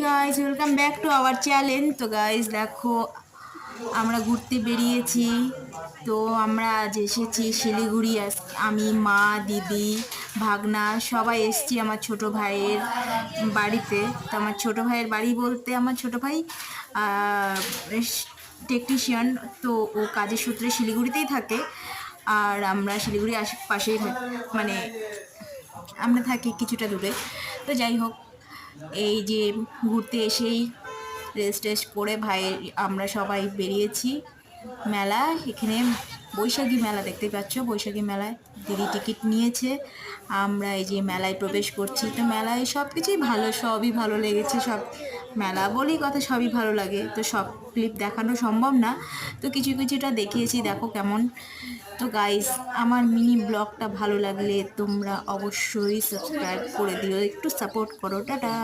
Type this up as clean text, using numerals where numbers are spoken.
Guys, welcome back to our channel. তো guys দেখো, আমরা ঘুরতে বেরিয়েছি। তো আমরা আজ এসেছি শিলিগুড়ি। আমি, মা, দিদি, ভাগনা সবাই এসেছি আমার ছোট ভাইয়ের বাড়িতে। তো আমার ছোট ভাইয়ের বাড়ি বলতে আমার ছোট ভাই টেকনিশিয়ান। তো ও কাজের সূত্রে শিলিগুড়িতেই থাকে, আর আমরা শিলিগুড়ি পাশেই থাকি, মানে আমরা থাকি কিছুটা দূরে। তো যাই হোক, এই যে ঘুরতে এসেই রেস্ট টেস্ট করে আমরা সবাই বেরিয়েছি মেলা। এখানে বৈশাখী মেলা দেখতে পাচ্ছ, বৈশাখী মেলায় দিদি টিকিট নিয়েছে। আমরা এই যে মেলায় প্রবেশ করছি। তো মেলায় সব কিছুই ভালো, সবই ভালো লেগেছে। সব মেলা বলেই কথা, সবই ভালো লাগে। তো সব ক্লিপ দেখানো সম্ভব না, তো কিছু কিছুটা দেখিয়েছি, দেখো কেমন। তো গাইস, আমার মিনি ব্লগটা ভালো লাগলে তোমরা অবশ্যই সাবস্ক্রাইব করে দিও, একটু সাপোর্ট করো। টাটা।